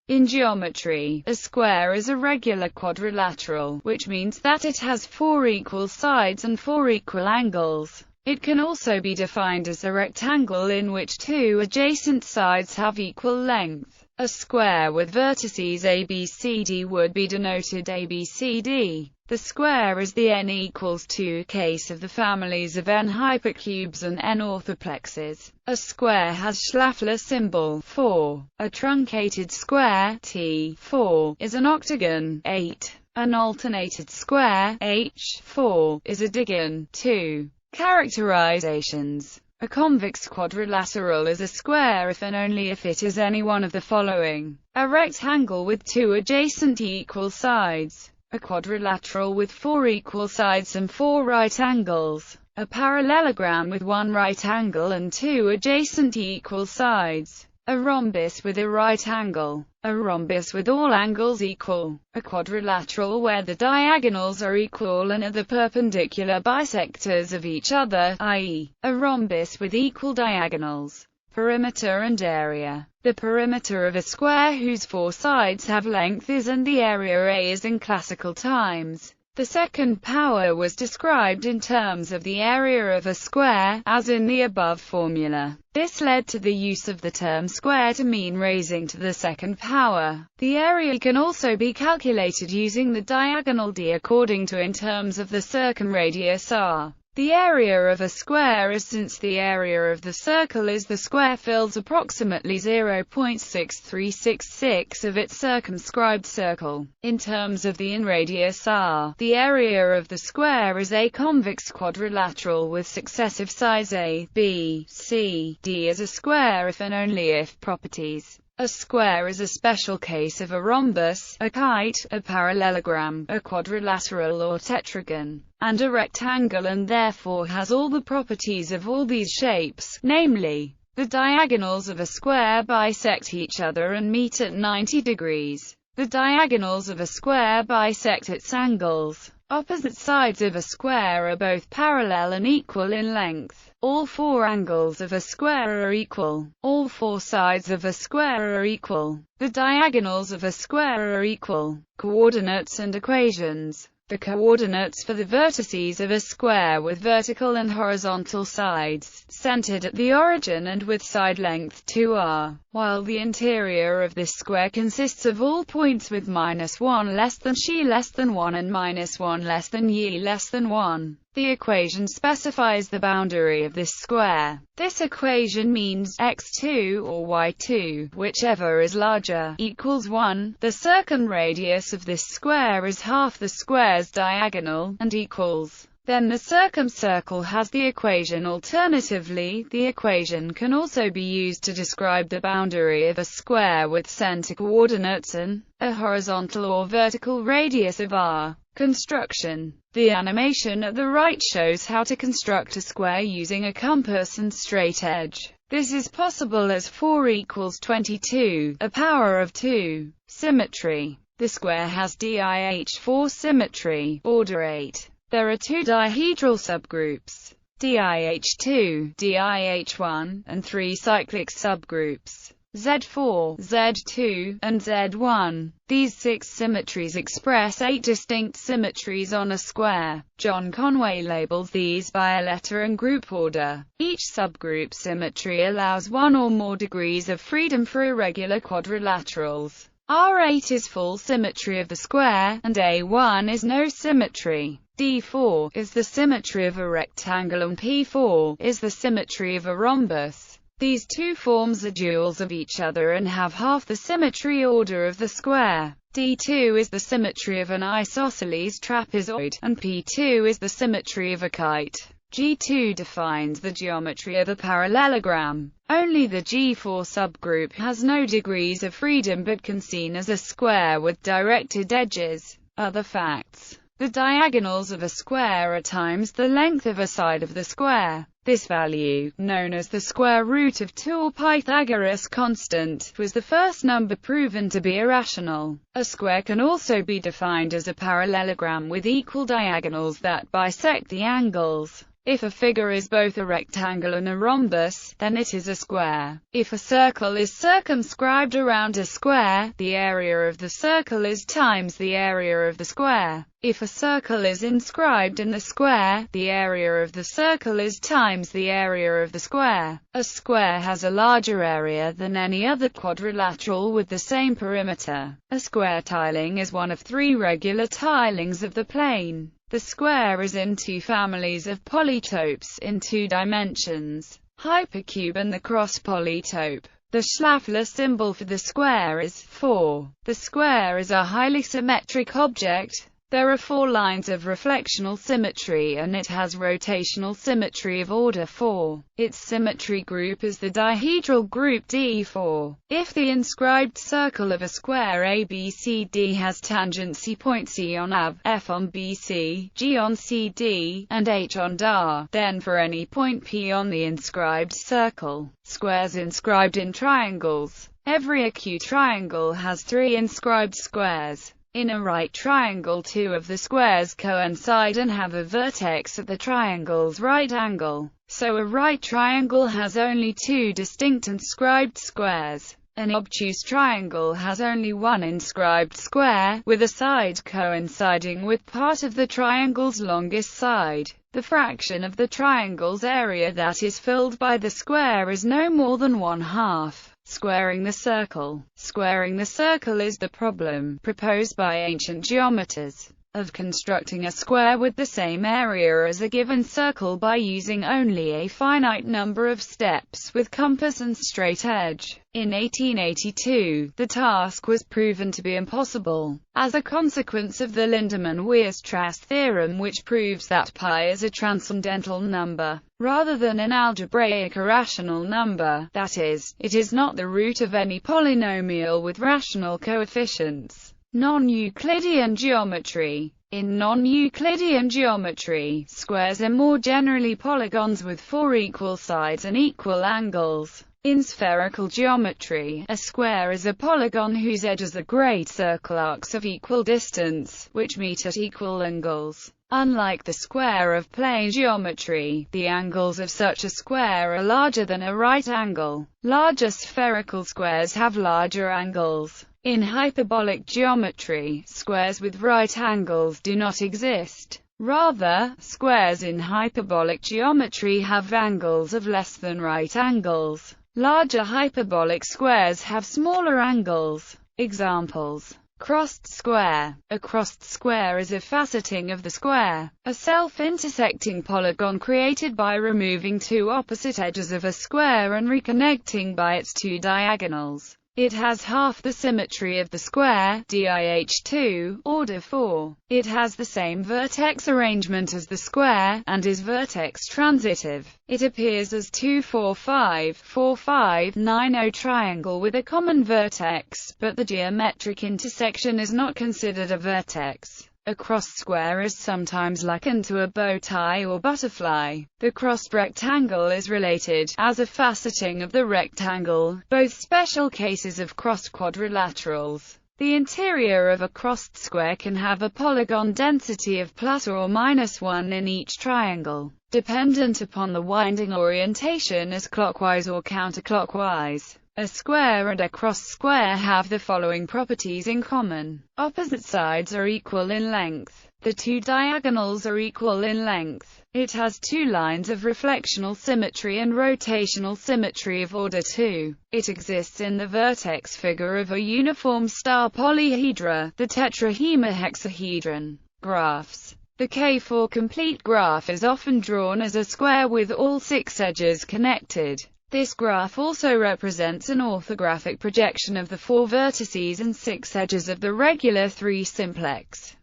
In geometry, a square is a regular quadrilateral, which means that it has 4 equal sides and 4 equal angles. It can also be defined as a rectangle in which 2 adjacent sides have equal length. A square with vertices ABCD would be denoted ABCD. The square is the n equals 2 case of the families of n hypercubes and n orthoplexes. A square has Schläfler symbol 4. A truncated square T4 is an octagon 8. An alternated square H4 is a digon 2. Characterizations. A convex quadrilateral is a square if and only if it is any one of the following: a rectangle with 2 adjacent equal sides, a quadrilateral with 4 equal sides and 4 right angles, a parallelogram with 1 right angle and 2 adjacent equal sides, a rhombus with a right angle, a rhombus with all angles equal, a quadrilateral where the diagonals are equal and are the perpendicular bisectors of each other, i.e., a rhombus with equal diagonals. Perimeter and area. The perimeter of a square whose 4 sides have length is and the area A is in classical times. The second power was described in terms of the area of a square, as in the above formula. This led to the use of the term square to mean raising to the second power. The area can also be calculated using the diagonal d according to in terms of the circumradius r. The area of a square is, since the area of the circle is the square, fills approximately 0.6366 of its circumscribed circle. In terms of the radius r, the area of the square is a convex quadrilateral with successive sides A, B, C, D as a square if and only if properties. A square is a special case of a rhombus, a kite, a parallelogram, a quadrilateral or tetragon, and a rectangle, and therefore has all the properties of all these shapes, namely, the diagonals of a square bisect each other and meet at 90 degrees. The diagonals of a square bisect its angles. Opposite sides of a square are both parallel and equal in length. All 4 angles of a square are equal. All 4 sides of a square are equal. The diagonals of a square are equal. Coordinates and equations. The coordinates for the vertices of a square with vertical and horizontal sides, centered at the origin and with side length 2r, while the interior of this square consists of all points with -1 less than xi less than 1 and -1 less than y less than 1. The equation specifies the boundary of this square. This equation means x2 or y2, whichever is larger, equals 1. The circumradius of this square is half the square's diagonal, and equals. Then the circumcircle has the equation. Alternatively, the equation can also be used to describe the boundary of a square with center coordinates and a horizontal or vertical radius of r. Construction. The animation at the right shows how to construct a square using a compass and straight edge. This is possible as 4 equals 22, a power of 2. Symmetry. The square has DIH4 symmetry, order 8. There are 2 dihedral subgroups, DIH2, DIH1, and 3 cyclic subgroups, Z4, Z2, and Z1. These 6 symmetries express 8 distinct symmetries on a square. John Conway labels these by a letter and group order. Each subgroup symmetry allows 1 or more degrees of freedom for irregular quadrilaterals. R8 is full symmetry of the square, and A1 is no symmetry. D4 is the symmetry of a rectangle and P4 is the symmetry of a rhombus. These 2 forms are duals of each other and have half the symmetry order of the square. D2 is the symmetry of an isosceles trapezoid, and P2 is the symmetry of a kite. G2 defines the geometry of a parallelogram. Only the G4 subgroup has no degrees of freedom but can be seen as a square with directed edges. Other facts. The diagonals of a square are times the length of a side of the square. This value, known as the square root of 2 or Pythagoras constant, was the first number proven to be irrational. A square can also be defined as a parallelogram with equal diagonals that bisect the angles. If a figure is both a rectangle and a rhombus, then it is a square. If a circle is circumscribed around a square, the area of the circle is times the area of the square. If a circle is inscribed in the square, the area of the circle is times the area of the square. A square has a larger area than any other quadrilateral with the same perimeter. A square tiling is one of three regular tilings of the plane. The square is in two families of polytopes in two dimensions, hypercube and the cross polytope. The Schläfler symbol for the square is 4. The square is a highly symmetric object. There are 4 lines of reflectional symmetry and it has rotational symmetry of order 4. Its symmetry group is the dihedral group D4. If the inscribed circle of a square ABCD has tangency point C on AB, F on BC, G on CD, and H on DA, then for any point P on the inscribed circle, squares inscribed in triangles. Every acute triangle has 3 inscribed squares. In a right triangle, 2 of the squares coincide and have a vertex at the triangle's right angle. So a right triangle has only 2 distinct inscribed squares. An obtuse triangle has only 1 inscribed square, with a side coinciding with part of the triangle's longest side. The fraction of the triangle's area that is filled by the square is no more than 1/2. Squaring the circle. Squaring the circle is the problem, proposed by ancient geometers, of constructing a square with the same area as a given circle by using only a finite number of steps with compass and straight edge. In 1882, the task was proven to be impossible, as a consequence of the Lindemann-Weierstrass theorem, which proves that pi is a transcendental number, rather than an algebraic irrational number, that is, it is not the root of any polynomial with rational coefficients. Non-Euclidean geometry. In non-Euclidean geometry, squares are more generally polygons with 4 equal sides and equal angles. In spherical geometry, a square is a polygon whose edges are great circle arcs of equal distance, which meet at equal angles. Unlike the square of plane geometry, the angles of such a square are larger than a right angle. Larger spherical squares have larger angles. In hyperbolic geometry, squares with right angles do not exist. Rather, squares in hyperbolic geometry have angles of less than right angles. Larger hyperbolic squares have smaller angles. Examples: crossed square. A crossed square is a faceting of the square, a self-intersecting polygon created by removing 2 opposite edges of a square and reconnecting by its 2 diagonals. It has half the symmetry of the square, DIH2, order 4. It has the same vertex arrangement as the square, and is vertex transitive. It appears as 2-4-5-4-5-9-0 triangle with a common vertex, but the geometric intersection is not considered a vertex. A crossed square is sometimes likened to a bow tie or butterfly. The crossed rectangle is related, as a faceting of the rectangle, both special cases of crossed quadrilaterals. The interior of a crossed square can have a polygon density of plus or minus 1 in each triangle, dependent upon the winding orientation as clockwise or counterclockwise. A square and a crossed square have the following properties in common. Opposite sides are equal in length. The 2 diagonals are equal in length. It has 2 lines of reflectional symmetry and rotational symmetry of order 2. It exists in the vertex figure of a uniform star polyhedra, the tetrahemahexahedron. Graphs. The K4 complete graph is often drawn as a square with all 6 edges connected. This graph also represents an orthographic projection of the 4 vertices and 6 edges of the regular 3 simplex.